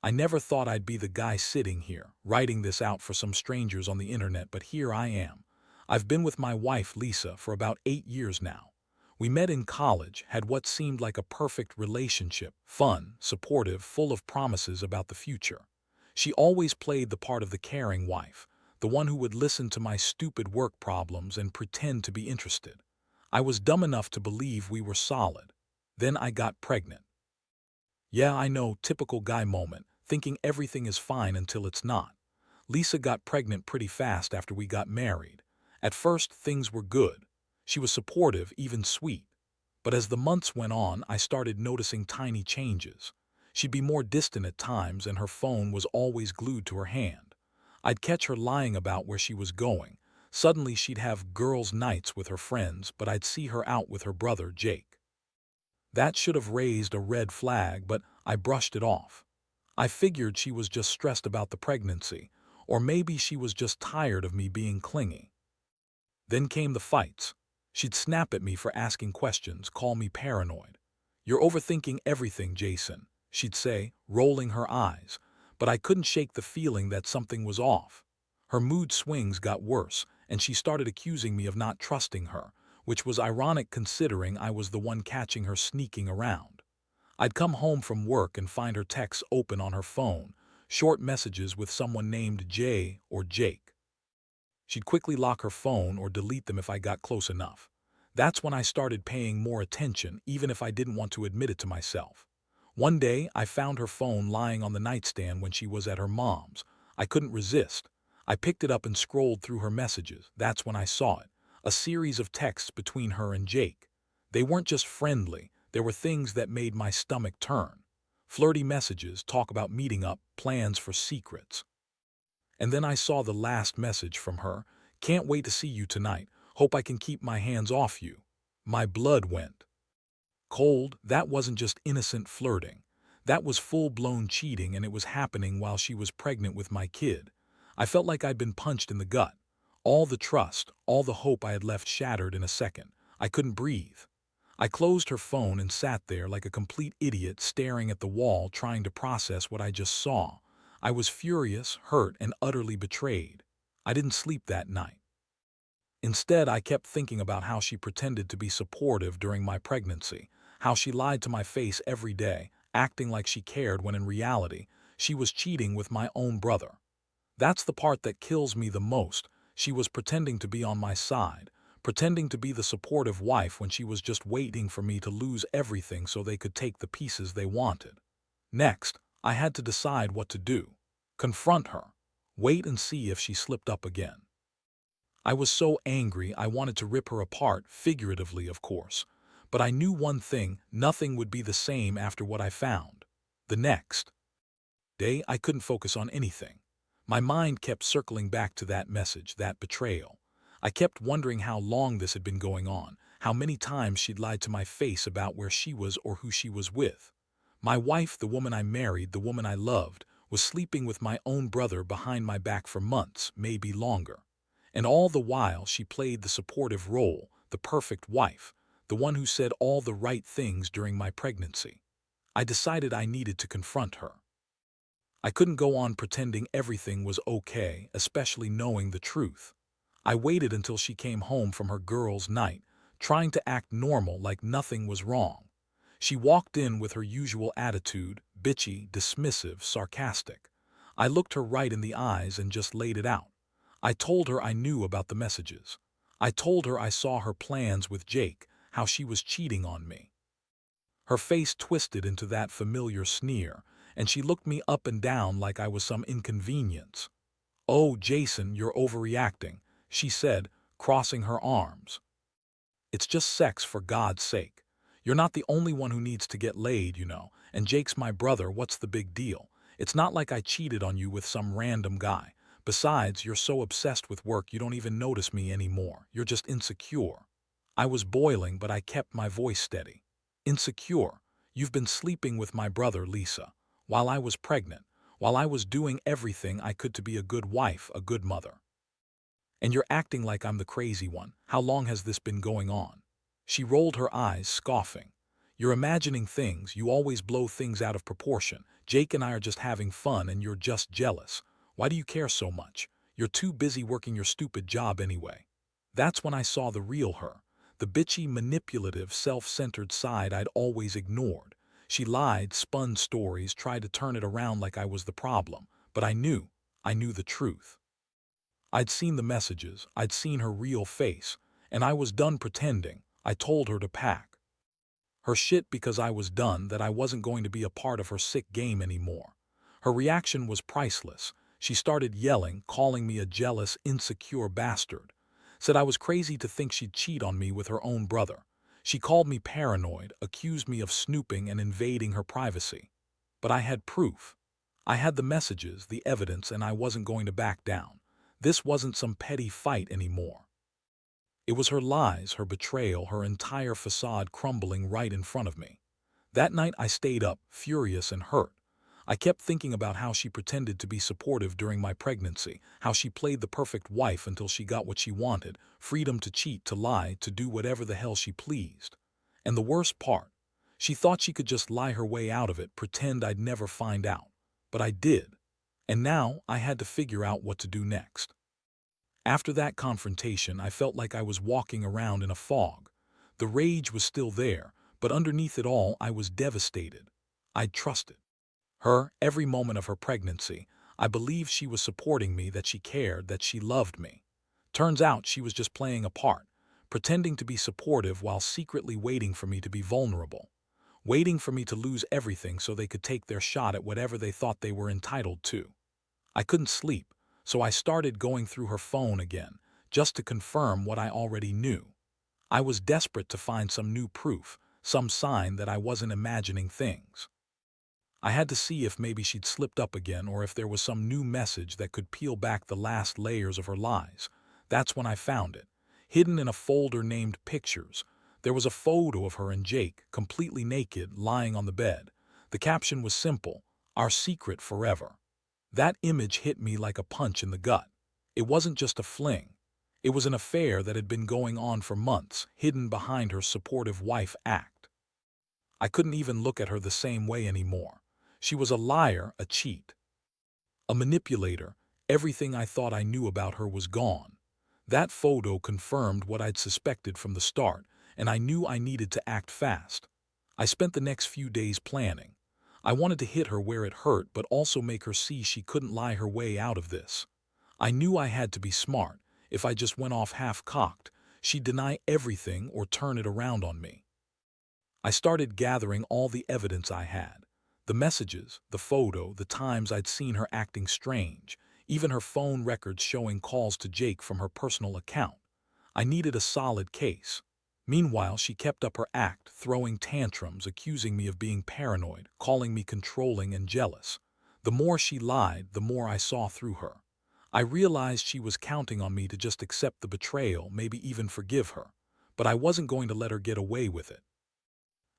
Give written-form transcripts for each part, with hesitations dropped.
I never thought I'd be the guy sitting here, writing this out for some strangers on the internet, but here I am. I've been with my wife, Lisa, for about 8 years now. We met in college, had what seemed like a perfect relationship, fun, supportive, full of promises about the future. She always played the part of the caring wife, the one who would listen to my stupid work problems and pretend to be interested. I was dumb enough to believe we were solid. Then I got pregnant. Yeah, I know, typical guy moment, thinking everything is fine until it's not. Lisa got pregnant pretty fast after we got married. At first, things were good. She was supportive, even sweet. But as the months went on, I started noticing tiny changes. She'd be more distant at times, and her phone was always glued to her hand. I'd catch her lying about where she was going. Suddenly, she'd have girls' nights with her friends, but I'd see her out with her brother, Jake. That should have raised a red flag, but I brushed it off. I figured she was just stressed about the pregnancy, or maybe she was just tired of me being clingy. Then came the fights. She'd snap at me for asking questions, call me paranoid. "You're overthinking everything, Jason," she'd say, rolling her eyes, but I couldn't shake the feeling that something was off. Her mood swings got worse, and she started accusing me of not trusting her, which was ironic considering I was the one catching her sneaking around. I'd come home from work and find her texts open on her phone, short messages with someone named Jay or Jake. She'd quickly lock her phone or delete them if I got close enough. That's when I started paying more attention, even if I didn't want to admit it to myself. One day, I found her phone lying on the nightstand when she was at her mom's. I couldn't resist. I picked it up and scrolled through her messages. That's when I saw it. A series of texts between her and Jake. They weren't just friendly, there were things that made my stomach turn. Flirty messages, talk about meeting up, plans for secrets. And then I saw the last message from her. "Can't wait to see you tonight. Hope I can keep my hands off you." My blood went cold. That wasn't just innocent flirting. That was full-blown cheating, and it was happening while she was pregnant with my kid. I felt like I'd been punched in the gut. All the trust, all the hope I had left shattered in a second. I couldn't breathe. I closed her phone and sat there like a complete idiot, staring at the wall, trying to process what I just saw. I was furious, hurt, and utterly betrayed. I didn't sleep that night. Instead, I kept thinking about how she pretended to be supportive during my pregnancy, how she lied to my face every day, acting like she cared when in reality, she was cheating with my own brother. That's the part that kills me the most. She was pretending to be on my side, pretending to be the supportive wife when she was just waiting for me to lose everything so they could take the pieces they wanted. Next, I had to decide what to do. Confront her. Wait and see if she slipped up again. I was so angry I wanted to rip her apart, figuratively of course. But I knew one thing, nothing would be the same after what I found. The next day, I couldn't focus on anything. My mind kept circling back to that message, that betrayal. I kept wondering how long this had been going on, how many times she'd lied to my face about where she was or who she was with. My wife, the woman I married, the woman I loved, was sleeping with my own brother behind my back for months, maybe longer. And all the while she played the supportive role, the perfect wife, the one who said all the right things during my pregnancy. I decided I needed to confront her. I couldn't go on pretending everything was okay, especially knowing the truth. I waited until she came home from her girls' night, trying to act normal like nothing was wrong. She walked in with her usual attitude, bitchy, dismissive, sarcastic. I looked her right in the eyes and just laid it out. I told her I knew about the messages. I told her I saw her plans with Jake, how she was cheating on me. Her face twisted into that familiar sneer, and she looked me up and down like I was some inconvenience. "Oh, Jason, you're overreacting," she said, crossing her arms. "It's just sex, for God's sake. You're not the only one who needs to get laid, you know, and Jake's my brother. What's the big deal? It's not like I cheated on you with some random guy. Besides, you're so obsessed with work you don't even notice me anymore. You're just insecure." I was boiling, but I kept my voice steady. "Insecure? You've been sleeping with my brother, Lisa, while I was pregnant, while I was doing everything I could to be a good wife, a good mother. And you're acting like I'm the crazy one. How long has this been going on?" She rolled her eyes, scoffing. You're imagining things, you always blow things out of proportion. Jake and I are just having fun and you're just jealous. Why do you care so much? You're too busy working your stupid job anyway. That's when I saw the real her, the bitchy, manipulative, self-centered side I'd always ignored. She lied, spun stories, tried to turn it around like I was the problem. But I knew the truth. I'd seen the messages, I'd seen her real face, and I was done pretending. I told her to pack her shit because I was done, that I wasn't going to be a part of her sick game anymore. Her reaction was priceless. She started yelling, calling me a jealous, insecure bastard. Said I was crazy to think she'd cheat on me with her own brother. She called me paranoid, accused me of snooping and invading her privacy. But I had proof. I had the messages, the evidence, and I wasn't going to back down. This wasn't some petty fight anymore. It was her lies, her betrayal, her entire facade crumbling right in front of me. That night I stayed up, furious and hurt. I kept thinking about how she pretended to be supportive during my pregnancy, how she played the perfect wife until she got what she wanted, freedom to cheat, to lie, to do whatever the hell she pleased. And the worst part, she thought she could just lie her way out of it, pretend I'd never find out. But I did. And now I had to figure out what to do next. After that confrontation, I felt like I was walking around in a fog. The rage was still there, but underneath it all, I was devastated. I'd trusted her every moment of her pregnancy. I believed she was supporting me, that she cared, that she loved me. Turns out she was just playing a part, pretending to be supportive while secretly waiting for me to be vulnerable, waiting for me to lose everything so they could take their shot at whatever they thought they were entitled to. I couldn't sleep, so I started going through her phone again, just to confirm what I already knew. I was desperate to find some new proof, some sign that I wasn't imagining things. I had to see if maybe she'd slipped up again, or if there was some new message that could peel back the last layers of her lies. That's when I found it. Hidden in a folder named Pictures, there was a photo of her and Jake, completely naked, lying on the bed. The caption was simple: "Our secret forever." That image hit me like a punch in the gut. It wasn't just a fling. It was an affair that had been going on for months, hidden behind her supportive wife act. I couldn't even look at her the same way anymore. She was a liar, a cheat, a manipulator. Everything I thought I knew about her was gone. That photo confirmed what I'd suspected from the start, and I knew I needed to act fast. I spent the next few days planning. I wanted to hit her where it hurt, but also make her see she couldn't lie her way out of this. I knew I had to be smart. If I just went off half-cocked, she'd deny everything or turn it around on me. I started gathering all the evidence I had. The messages, the photo, the times I'd seen her acting strange, even her phone records showing calls to Jake from her personal account. I needed a solid case. Meanwhile, she kept up her act, throwing tantrums, accusing me of being paranoid, calling me controlling and jealous. The more she lied, the more I saw through her. I realized she was counting on me to just accept the betrayal, maybe even forgive her. But I wasn't going to let her get away with it.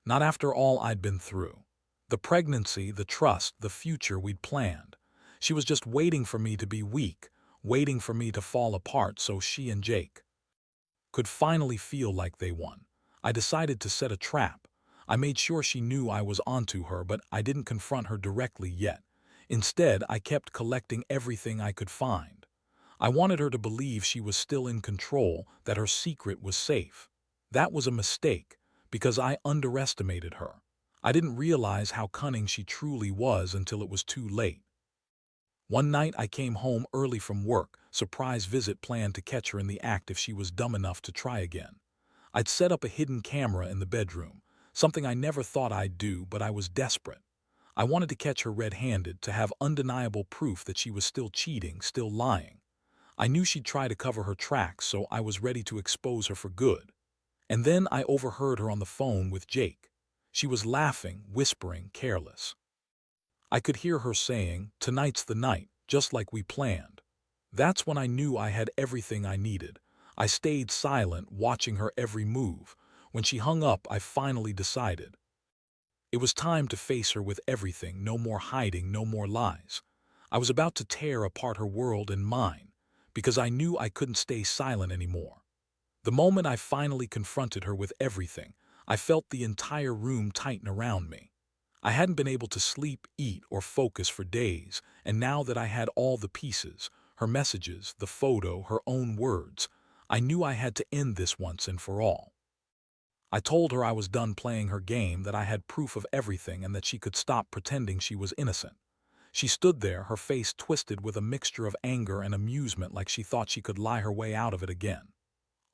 Not after all I'd been through. The pregnancy, the trust, the future we'd planned. She was just waiting for me to be weak, waiting for me to fall apart so she and Jake could finally feel like they won. I decided to set a trap. I made sure she knew I was onto her, but I didn't confront her directly yet. Instead, I kept collecting everything I could find. I wanted her to believe she was still in control, that her secret was safe. That was a mistake, because I underestimated her. I didn't realize how cunning she truly was until it was too late. One night I came home early from work, surprise visit planned to catch her in the act if she was dumb enough to try again. I'd set up a hidden camera in the bedroom, something I never thought I'd do, but I was desperate. I wanted to catch her red-handed, to have undeniable proof that she was still cheating, still lying. I knew she'd try to cover her tracks, so I was ready to expose her for good. And then I overheard her on the phone with Jake. She was laughing, whispering, careless. I could hear her saying, "Tonight's the night," just like we planned. That's when I knew I had everything I needed. I stayed silent, watching her every move. When she hung up, I finally decided. It was time to face her with everything, no more hiding, no more lies. I was about to tear apart her world and mine, because I knew I couldn't stay silent anymore. The moment I finally confronted her with everything, I felt the entire room tighten around me. I hadn't been able to sleep, eat, or focus for days, and now that I had all the pieces, her messages, the photo, her own words, I knew I had to end this once and for all. I told her I was done playing her game, that I had proof of everything, and that she could stop pretending she was innocent. She stood there, her face twisted with a mixture of anger and amusement, like she thought she could lie her way out of it again.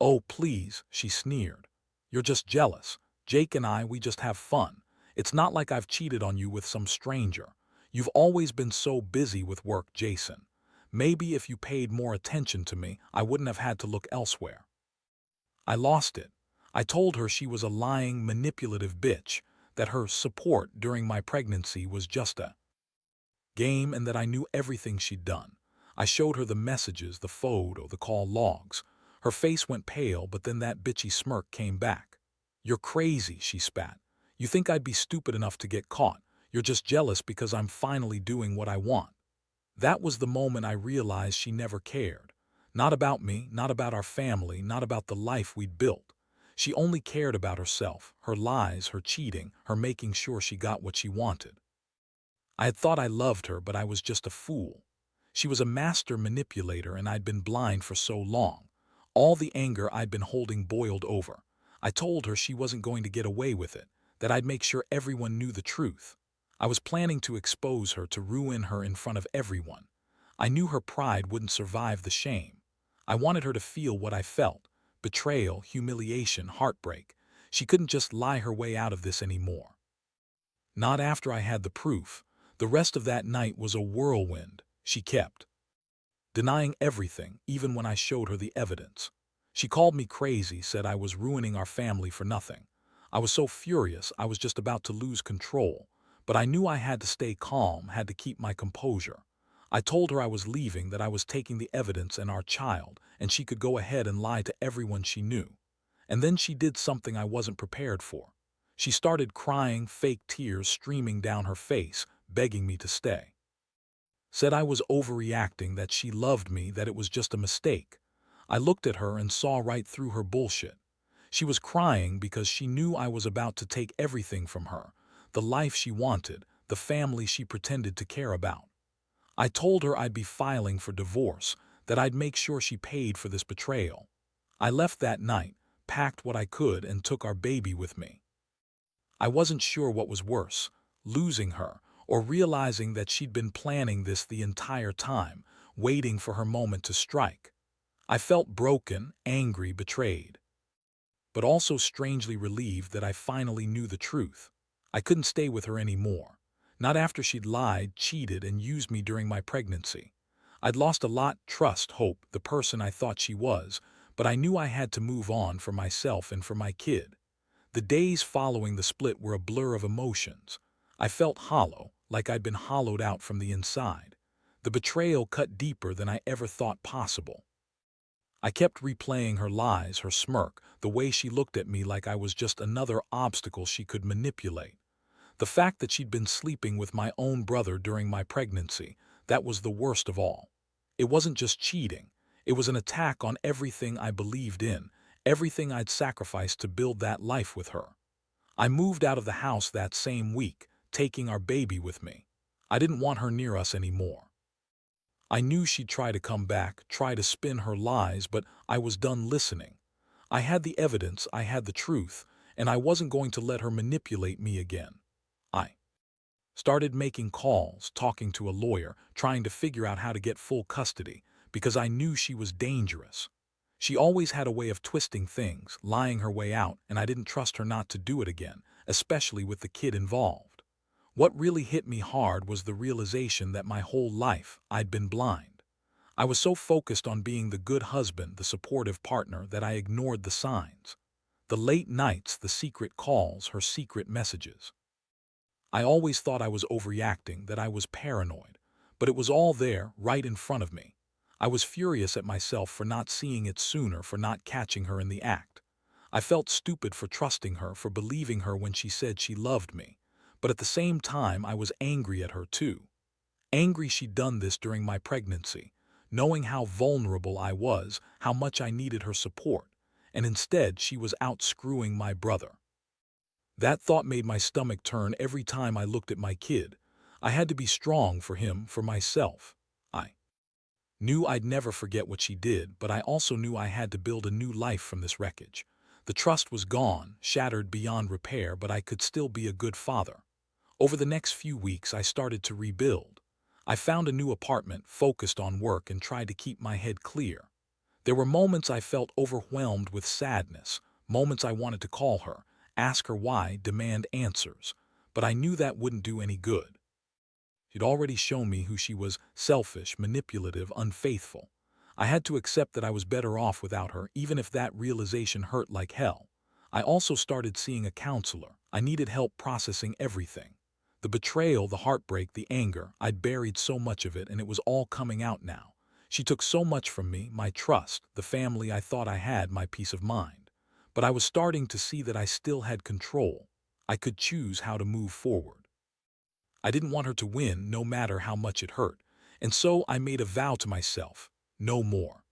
"Oh, please," she sneered. "You're just jealous. Jake and I, we just have fun. It's not like I've cheated on you with some stranger. You've always been so busy with work, Jason. Maybe if you paid more attention to me, I wouldn't have had to look elsewhere." I lost it. I told her she was a lying, manipulative bitch, that her support during my pregnancy was just a game, and that I knew everything she'd done. I showed her the messages, the photo, the call logs. Her face went pale, but then that bitchy smirk came back. "You're crazy," she spat. "You think I'd be stupid enough to get caught. You're just jealous because I'm finally doing what I want." That was the moment I realized she never cared. Not about me, not about our family, not about the life we'd built. She only cared about herself, her lies, her cheating, her making sure she got what she wanted. I had thought I loved her, but I was just a fool. She was a master manipulator, and I'd been blind for so long. All the anger I'd been holding boiled over. I told her she wasn't going to get away with it, that I'd make sure everyone knew the truth. I was planning to expose her, to ruin her in front of everyone. I knew her pride wouldn't survive the shame. I wanted her to feel what I felt: betrayal, humiliation, heartbreak. She couldn't just lie her way out of this anymore. Not after I had the proof. The rest of that night was a whirlwind. She kept denying everything, even when I showed her the evidence. She called me crazy, said I was ruining our family for nothing. I was so furious, I was just about to lose control. But I knew I had to stay calm, had to keep my composure. I told her I was leaving, that I was taking the evidence and our child, and she could go ahead and lie to everyone she knew. And then she did something I wasn't prepared for. She started crying, fake tears streaming down her face, begging me to stay. Said I was overreacting, that she loved me, that it was just a mistake. I looked at her and saw right through her bullshit. She was crying because she knew I was about to take everything from her, the life she wanted, the family she pretended to care about. I told her I'd be filing for divorce, that I'd make sure she paid for this betrayal. I left that night, packed what I could, and took our baby with me. I wasn't sure what was worse, losing her, or realizing that she'd been planning this the entire time, waiting for her moment to strike. I felt broken, angry, betrayed, but also strangely relieved that I finally knew the truth. I couldn't stay with her anymore. Not after she'd lied, cheated, and used me during my pregnancy. I'd lost a lot: trust, hope, the person I thought she was, but I knew I had to move on, for myself and for my kid. The days following the split were a blur of emotions. I felt hollow, like I'd been hollowed out from the inside. The betrayal cut deeper than I ever thought possible. I kept replaying her lies, her smirk, the way she looked at me like I was just another obstacle she could manipulate. The fact that she'd been sleeping with my own brother during my pregnancy, that was the worst of all. It wasn't just cheating. It was an attack on everything I believed in, everything I'd sacrificed to build that life with her. I moved out of the house that same week, taking our baby with me. I didn't want her near us anymore. I knew she'd try to come back, try to spin her lies, but I was done listening. I had the evidence, I had the truth, and I wasn't going to let her manipulate me again. I started making calls, talking to a lawyer, trying to figure out how to get full custody, because I knew she was dangerous. She always had a way of twisting things, lying her way out, and I didn't trust her not to do it again, especially with the kid involved. What really hit me hard was the realization that my whole life I'd been blind. I was so focused on being the good husband, the supportive partner, that I ignored the signs. The late nights, the secret calls, her secret messages. I always thought I was overreacting, that I was paranoid, but it was all there, right in front of me. I was furious at myself for not seeing it sooner, for not catching her in the act. I felt stupid for trusting her, for believing her when she said she loved me. But at the same time, I was angry at her too. Angry she'd done this during my pregnancy, knowing how vulnerable I was, how much I needed her support, and instead she was out screwing my brother. That thought made my stomach turn every time I looked at my kid. I had to be strong for him, for myself. I knew I'd never forget what she did, but I also knew I had to build a new life from this wreckage. The trust was gone, shattered beyond repair, but I could still be a good father. Over the next few weeks, I started to rebuild. I found a new apartment, focused on work, and tried to keep my head clear. There were moments I felt overwhelmed with sadness, moments I wanted to call her, ask her why, demand answers. But I knew that wouldn't do any good. She'd already shown me who she was: selfish, manipulative, unfaithful. I had to accept that I was better off without her, even if that realization hurt like hell. I also started seeing a counselor. I needed help processing everything. The betrayal, the heartbreak, the anger, I'd buried so much of it, and it was all coming out now. She took so much from me: my trust, the family I thought I had, my peace of mind. But I was starting to see that I still had control. I could choose how to move forward. I didn't want her to win, no matter how much it hurt. And so I made a vow to myself: no more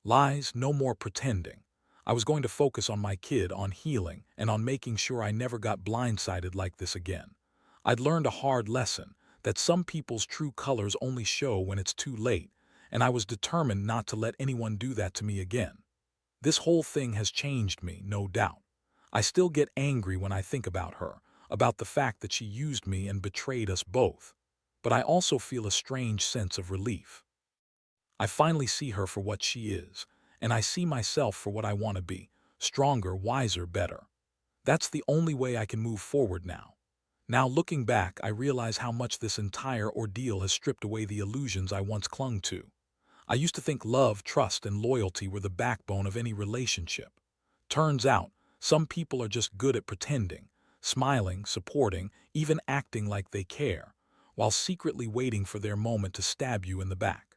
lies, no more pretending. I was going to focus on my kid, on healing, and on making sure I never got blindsided like this again. I'd learned a hard lesson, that some people's true colors only show when it's too late, and I was determined not to let anyone do that to me again. This whole thing has changed me, no doubt. I still get angry when I think about her, about the fact that she used me and betrayed us both. But I also feel a strange sense of relief. I finally see her for what she is, and I see myself for what I want to be: stronger, wiser, better. That's the only way I can move forward now. Now, looking back, I realize how much this entire ordeal has stripped away the illusions I once clung to. I used to think love, trust, and loyalty were the backbone of any relationship. Turns out, some people are just good at pretending, smiling, supporting, even acting like they care, while secretly waiting for their moment to stab you in the back.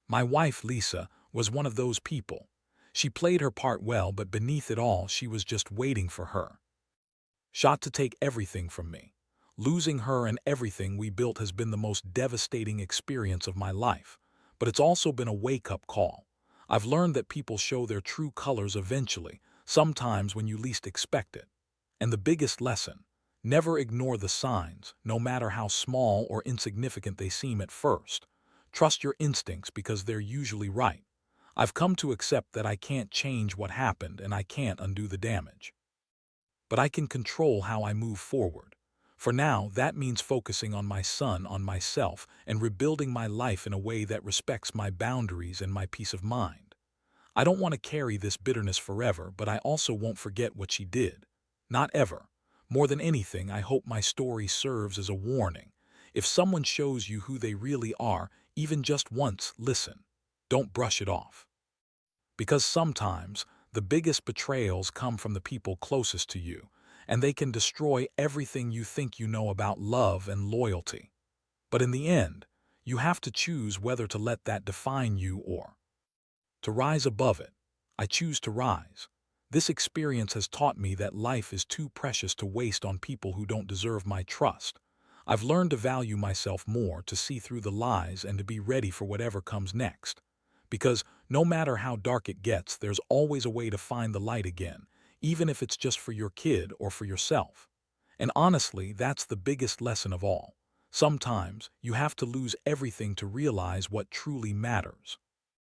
My wife, Lisa, was one of those people. She played her part well, but beneath it all, she was just waiting for her shot to take everything from me. Losing her and everything we built has been the most devastating experience of my life, but it's also been a wake-up call. I've learned that people show their true colors eventually, sometimes when you least expect it. And the biggest lesson: never ignore the signs, no matter how small or insignificant they seem at first. Trust your instincts, because they're usually right. I've come to accept that I can't change what happened and I can't undo the damage. But I can control how I move forward. For now, that means focusing on my son, on myself, and rebuilding my life in a way that respects my boundaries and my peace of mind. I don't want to carry this bitterness forever, but I also won't forget what she did. Not ever. More than anything, I hope my story serves as a warning. If someone shows you who they really are, even just once, listen. Don't brush it off. Because sometimes, the biggest betrayals come from the people closest to you, and they can destroy everything you think you know about love and loyalty. But in the end, you have to choose whether to let that define you or to rise above it. I choose to rise. This experience has taught me that life is too precious to waste on people who don't deserve my trust. I've learned to value myself more, to see through the lies, and to be ready for whatever comes next. Because no matter how dark it gets, there's always a way to find the light again, even if it's just for your kid or for yourself. And honestly, that's the biggest lesson of all. Sometimes you have to lose everything to realize what truly matters.